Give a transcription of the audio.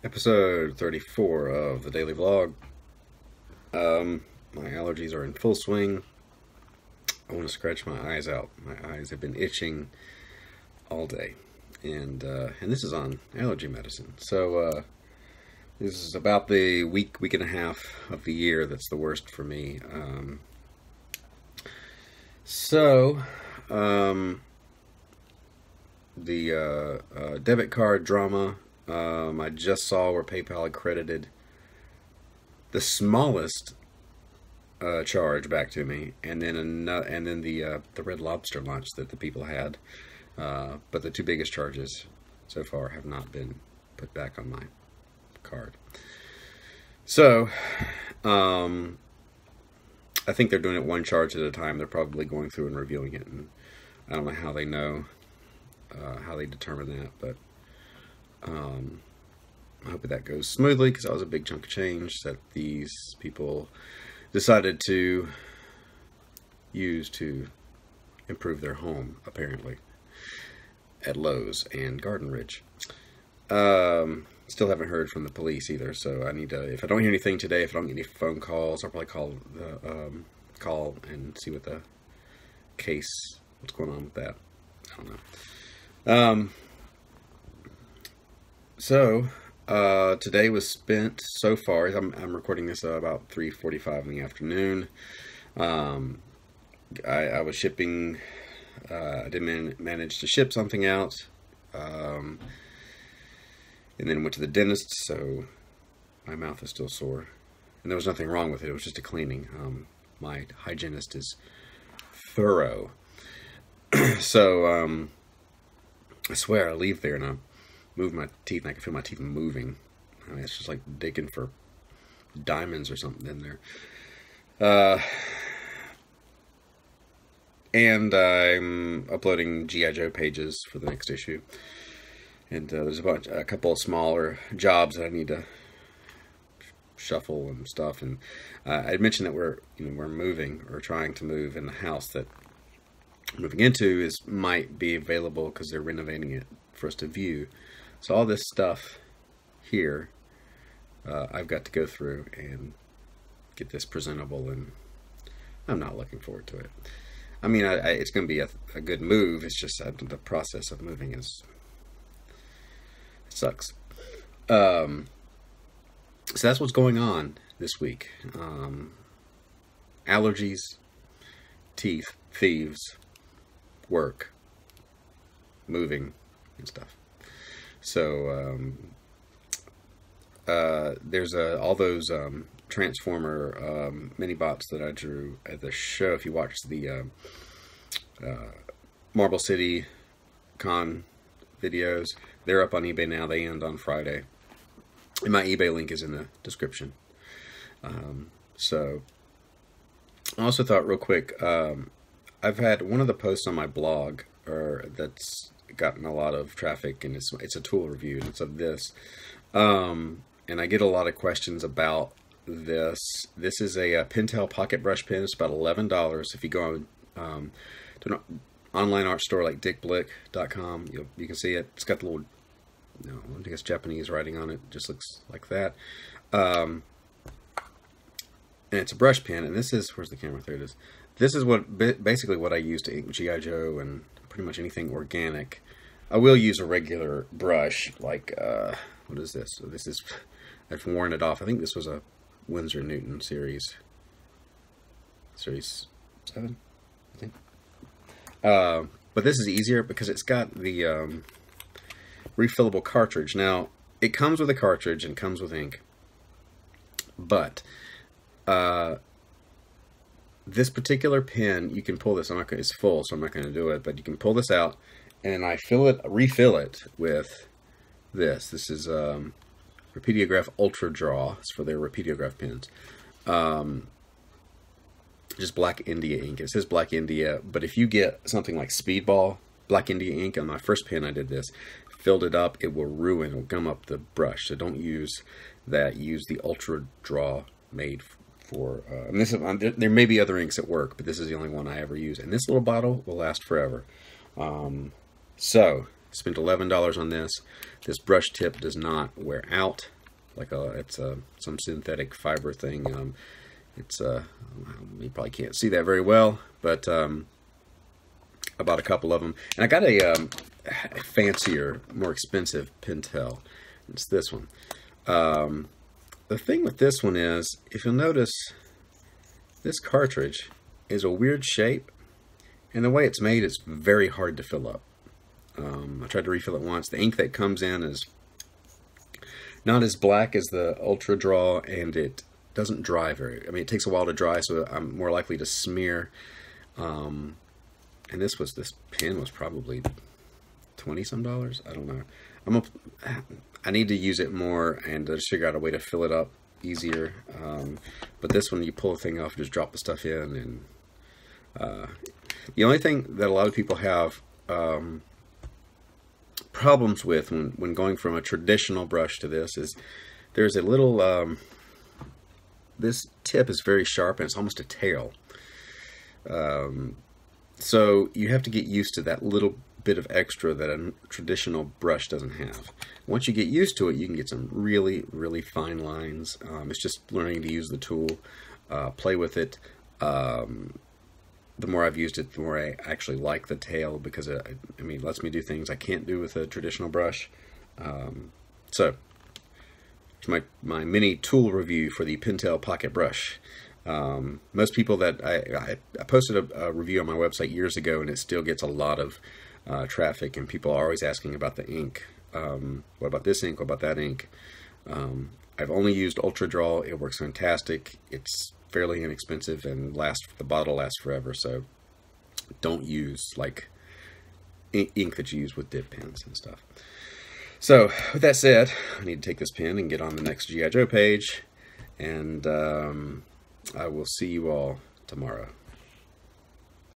Episode 34 of the daily vlog. My allergies are in full swing. I want to scratch my eyes out. My eyes have been itching all day, and this is on allergy medicine. So this is about the week and a half of the year that's the worst for me. So the debit card drama. I just saw where PayPal had credited the smallest charge back to me, and then the Red Lobster lunch that the people had. But the two biggest charges so far have not been put back on my card. So I think they're doing it one charge at a time. They're probably going through and reviewing it, and I don't know how they know how they determine that, but I hope that goes smoothly, because that was a big chunk of change that these people decided to use to improve their home, apparently, at Lowe's and Garden Ridge. Still haven't heard from the police either, so I need to, if I don't hear anything today, if I don't get any phone calls, I'll probably call and see what the case, what's going on with that. I don't know. So today was spent so far. I'm recording this about 3:45 in the afternoon. I was shipping. I did manage to ship something out, and then went to the dentist. So my mouth is still sore, and there was nothing wrong with it. It was just a cleaning. My hygienist is thorough. So I swear I leave there and I move my teeth, and I can feel my teeth moving. I mean, it's just like digging for diamonds or something in there. And I'm uploading G.I. Joe pages for the next issue. And there's a couple of smaller jobs that I need to shuffle and stuff. And I mentioned that we're moving, or trying to move, in the house that we're moving into might be available because they're renovating it for us to view. So all this stuff here, I've got to go through and get this presentable, and I'm not looking forward to it. I mean, it's going to be a good move. It's just the process of moving it sucks. So that's what's going on this week. Allergies, teeth, thieves, work, moving, and stuff. So there's all those Transformer mini bots that I drew at the show. If you watch the Marble City Con videos, they're up on eBay now. They end on Friday, and my eBay link is in the description. So I also thought, real quick, I've had one of the posts on my blog that's gotten a lot of traffic, and it's a tool review, and it's of this, and I get a lot of questions about this. This is a Pentel pocket brush pen. It's about $11. If you go on to an online art store like dickblick.com, you can see it. It's got the little, I think it's Japanese writing on it. It just looks like that. And it's a brush pen, and this is, where's the camera? There it is. This is basically what I use to ink G.I. Joe and pretty much anything organic. I will use a regular brush, like, what is this? So this is, I've worn it off. I think this was a Winsor Newton series 7, I think. But this is easier because it's got the refillable cartridge. Now, it comes with a cartridge and comes with ink, but this particular pen, you can pull this. It's full, so I'm not going to do it, but you can pull this out, and I refill it with this. This is Rapidograph Ultra Draw. It's for their Rapidograph pens. Just Black India ink. It says Black India, but if you get something like Speedball Black India ink, on my first pen I did this, filled it up, it will gum up the brush. So don't use that. Use the Ultra Draw made for, there may be other inks that work, but this is the only one I ever use. And this little bottle will last forever. So Spent $11 on this. This brush tip does not wear out. It's some synthetic fiber thing. You probably can't see that very well, but I bought a couple of them, and I got a fancier, more expensive Pentel. It's this one. The thing with this one is, if you'll notice, this cartridge is a weird shape, and the way it's made is very hard to fill up. I tried to refill it once. The ink that comes in is not as black as the Ultra Draw, and it doesn't dry it takes a while to dry, so I'm more likely to smear. And this pen was probably $20 some. I don't know. I need to use it more and just figure out a way to fill it up easier. But this one, you pull the thing off, just drop the stuff in, and the only thing that a lot of people have problems with when going from a traditional brush to this is there's a little this tip is very sharp, and it's almost a tail. So you have to get used to that little bit of extra that a traditional brush doesn't have. Once you get used to it, you can get some really, really fine lines. It's just learning to use the tool, play with it. The more I've used it, the more I actually like the tail, because it lets me do things I can't do with a traditional brush. So it's my mini tool review for the Pentel Pocket Brush. Most people that I posted a review on my website years ago, and it still gets a lot of traffic, and people are always asking about the ink. What about this ink? What about that ink? I've only used Ultra Draw. It works fantastic. It's fairly inexpensive, and the bottle lasts forever. So don't use like ink that you use with dip pens and stuff. So with that said, I need to take this pen and get on the next G.I. Joe page, and I will see you all tomorrow.